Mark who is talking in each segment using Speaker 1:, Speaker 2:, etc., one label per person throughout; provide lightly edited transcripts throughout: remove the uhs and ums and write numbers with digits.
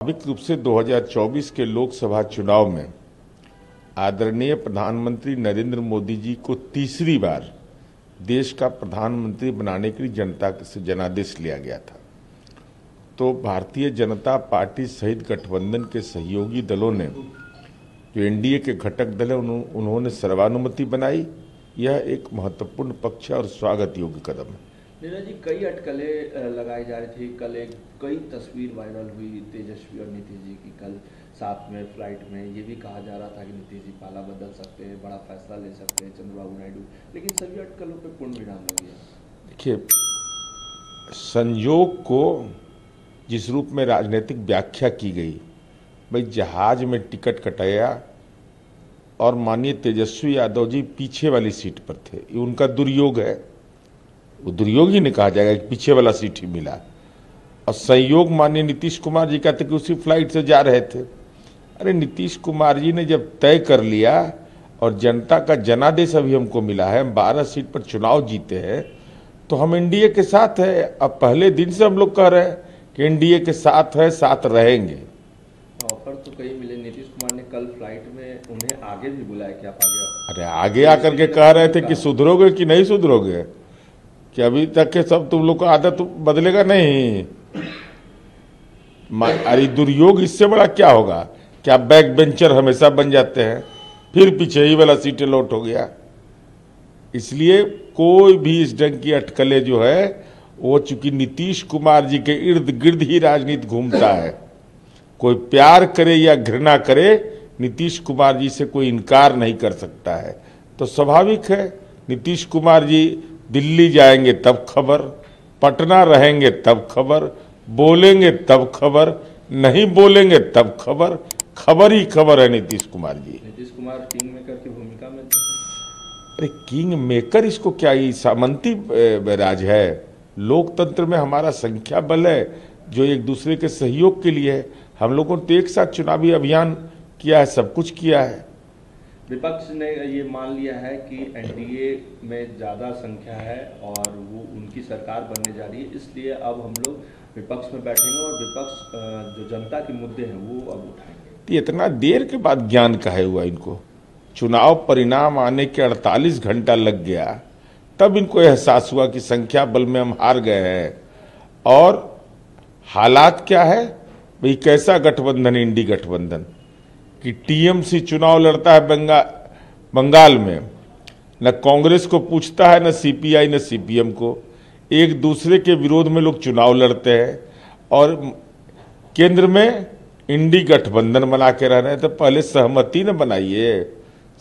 Speaker 1: स्वाभाविक रूप से 2024 के लोकसभा चुनाव में आदरणीय प्रधानमंत्री नरेंद्र मोदी जी को तीसरी बार देश का प्रधानमंत्री बनाने के लिए जनता से जनादेश लिया गया था। तो भारतीय जनता पार्टी सहित गठबंधन के सहयोगी दलों ने, जो एनडीए के घटक दल हैं, उन्होंने सर्वानुमति बनाई। यह एक महत्वपूर्ण पक्ष और स्वागत योग्य कदम है।
Speaker 2: नीरज जी, कई अटकलें लगाई जा रही थी। कल कई तस्वीर वायरल हुई तेजस्वी और नीतीश जी की, कल साथ में फ्लाइट में। ये भी कहा जा रहा था कि नीतीश जी पाला बदल सकते हैं, बड़ा फैसला ले सकते हैं चंद्रबाबू नायडू, लेकिन सभी अटकलों पे पूर्ण विराम लग गया।
Speaker 1: देखिए, संयोग को जिस रूप में राजनीतिक व्याख्या की गई, भाई जहाज में टिकट कटाया और माननीय तेजस्वी यादव जी पीछे वाली सीट पर थे, ये उनका दुर्योग है। वो दुर्योग ही नहीं कहा जाएगा कि पीछे वाला सीट ही मिला। और संयोग माननीय नीतीश कुमार जी कहते कि उसी फ्लाइट से जा रहे थे। अरे नीतीश कुमार जी ने जब तय कर लिया और जनता का जनादेश अभी हमको मिला है, हम 12 सीट पर चुनाव जीते हैं, तो हम एनडीए के साथ है। अब पहले दिन से हम लोग कह रहे हैं कि एनडीए के साथ है, साथ रहेंगे।
Speaker 2: ऑफर तो कई मिले। नीतीश कुमार ने कल फ्लाइट में उन्हें आगे भी बुलाया कि आप आगे।
Speaker 1: अरे आगे आकर के कह रहे थे कि सुधरोगे कि नहीं सुधरोगे, कि अभी तक के सब तुम लोग का आदत बदलेगा नहीं। अरे दुर्योग इससे बड़ा क्या होगा? क्या बैक बेंचर हमेशा बन जाते हैं, फिर पीछे ही वाला सीटें लौट हो गया। इसलिए कोई भी इस ढंग की अटकलें जो है, वो चूंकि नीतीश कुमार जी के इर्द गिर्द ही राजनीति घूमता है। कोई प्यार करे या घृणा करे, नीतीश कुमार जी से कोई इनकार नहीं कर सकता है। तो स्वाभाविक है, नीतीश कुमार जी दिल्ली जाएंगे तब खबर, पटना रहेंगे तब खबर, बोलेंगे तब खबर, नहीं बोलेंगे तब खबर, खबर ही खबर है नीतीश कुमार जी।
Speaker 2: नीतीश कुमार किंग मेकर की भूमिका में।
Speaker 1: अरे किंग मेकर इसको क्या, ये सामंती राज है। लोकतंत्र में हमारा संख्या बल है जो एक दूसरे के सहयोग के लिए है। हम लोगों ने तो एक साथ चुनावी अभियान किया है, सब कुछ किया है।
Speaker 2: विपक्ष ने ये मान लिया है कि एनडीए में ज़्यादा संख्या है और वो उनकी सरकार बनने जा रही है, इसलिए अब हम लोग विपक्ष में बैठेंगे और विपक्ष जो जनता के मुद्दे हैं वो अब उठाएंगे।
Speaker 1: इतना देर के बाद ज्ञान काहे हुआ इनको? चुनाव परिणाम आने के 48 घंटा लग गया, तब इनको एहसास हुआ कि संख्या बल में हम हार गए हैं। और हालात क्या है भाई, कैसा गठबंधन, इंडी गठबंधन कि टीएमसी चुनाव लड़ता है बंगाल में, न कांग्रेस को पूछता है, न सीपीआई न सीपीएम को। एक दूसरे के विरोध में लोग चुनाव लड़ते हैं और केंद्र में इंडी गठबंधन बना के रह रहे हैं। तो पहले सहमति न बनाइए,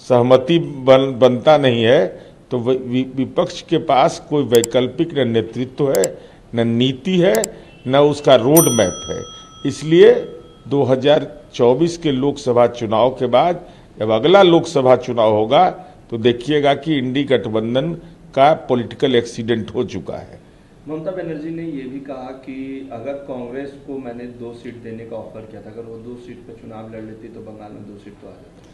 Speaker 1: सहमति बनता नहीं है तो विपक्ष के पास कोई वैकल्पिक न नेतृत्व है, न नीति है, न उसका रोड मैप है। इसलिए 2024 के लोकसभा चुनाव के बाद जब अगला लोकसभा चुनाव होगा तो देखिएगा कि इंडी गठबंधन का पॉलिटिकल एक्सीडेंट हो चुका है।
Speaker 2: ममता बनर्जी ने यह भी कहा कि अगर कांग्रेस को मैंने 2 सीट देने का ऑफर किया था, अगर वो 2 सीट पर चुनाव लड़ लेती तो बंगाल में 2 सीट तो आ जाती।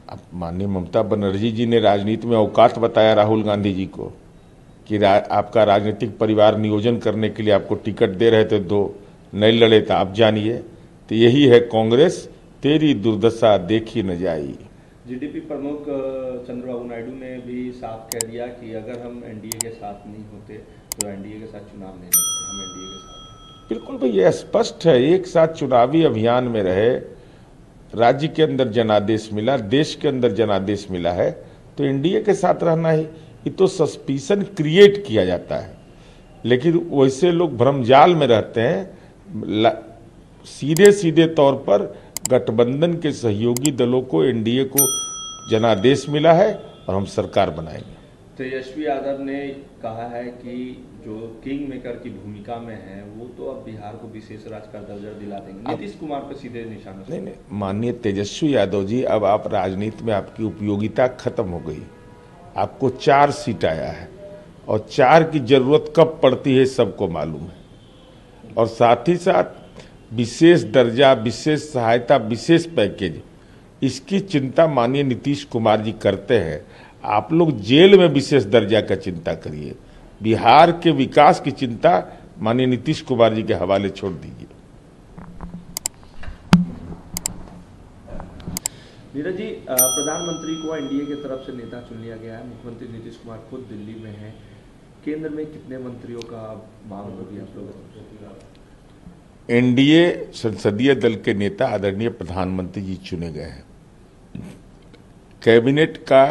Speaker 1: अब माननीय ममता बनर्जी जी ने राजनीति में औकात बताया राहुल गांधी जी को कि आपका राजनीतिक परिवार नियोजन करने के लिए आपको टिकट दे रहे थे, 2 नहीं लड़े तो आप जानिए। तो यही है कांग्रेस, तेरी दुर्दशा देखी न जाई।
Speaker 2: जीडीपी प्रमुख चंद्रबाबू नायडू ने भी साफ कह दिया कि अगर हम एनडीए के साथ नहीं होते तो एनडीए के साथ चुनाव नहीं लड़ते, हम एनडीए के साथ।
Speaker 1: बिल्कुल भाई, यह स्पष्ट है। एक साथ चुनावी अभियान में रहे, राज्य के अंदर जनादेश मिला, देश के अंदर जनादेश मिला है, तो एनडीए के साथ रहना ही। ये तो सस्पिशन क्रिएट किया जाता है, लेकिन वैसे लोग भ्रमजाल में रहते हैं। सीधे सीधे तौर पर गठबंधन के सहयोगी दलों को, एनडीए को जनादेश मिला है और हम सरकार बनाएंगे।
Speaker 2: तेजस्वी यादव ने कहा है कि जो किंग मेकर की भूमिका में है वो तो अब बिहार को विशेष राज्य का दर्जा दिला देंगे। नीतीश कुमार पर सीधे निशाना।
Speaker 1: नहीं, माननीय तेजस्वी यादव जी, अब आप राजनीति में आपकी उपयोगिता खत्म हो गई। आपको 4 सीट आया है और 4 की जरूरत कब पड़ती है सबको मालूम है। और साथ ही साथ विशेष दर्जा, विशेष सहायता, विशेष पैकेज, इसकी चिंता माननीय नीतीश कुमार जी करते हैं। आप लोग जेल में विशेष दर्जा का चिंता करिए, बिहार के विकास की चिंता माननीय नीतीश कुमार जी के हवाले छोड़ दीजिए।
Speaker 2: नीरज जी, प्रधानमंत्री को एनडीए की तरफ से नेता चुन लिया गया है। मुख्यमंत्री नीतीश कुमार खुद दिल्ली में है। केंद्र में कितने मंत्रियों का मांग होगी आप लोगों को?
Speaker 1: एनडीए संसदीय दल के नेता आदरणीय प्रधानमंत्री जी चुने गए हैं। कैबिनेट का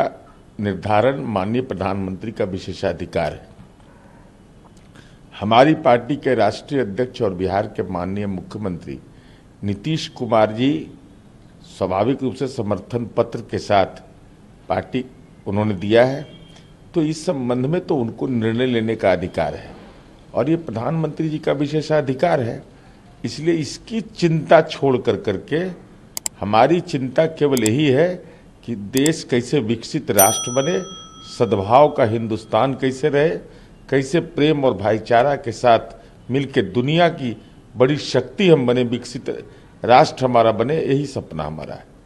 Speaker 1: निर्धारण माननीय प्रधानमंत्री का विशेषाधिकार है। हमारी पार्टी के राष्ट्रीय अध्यक्ष और बिहार के माननीय मुख्यमंत्री नीतीश कुमार जी स्वाभाविक रूप से समर्थन पत्र के साथ पार्टी उन्होंने दिया है, तो इस संबंध में तो उनको निर्णय लेने का अधिकार है और ये प्रधानमंत्री जी का विशेषाधिकार है। इसलिए इसकी चिंता छोड़ करके हमारी चिंता केवल यही है कि देश कैसे विकसित राष्ट्र बने, सद्भाव का हिंदुस्तान कैसे रहे, कैसे प्रेम और भाईचारा के साथ मिलकर दुनिया की बड़ी शक्ति हम बने, विकसित राष्ट्र हमारा बने, यही सपना हमारा है।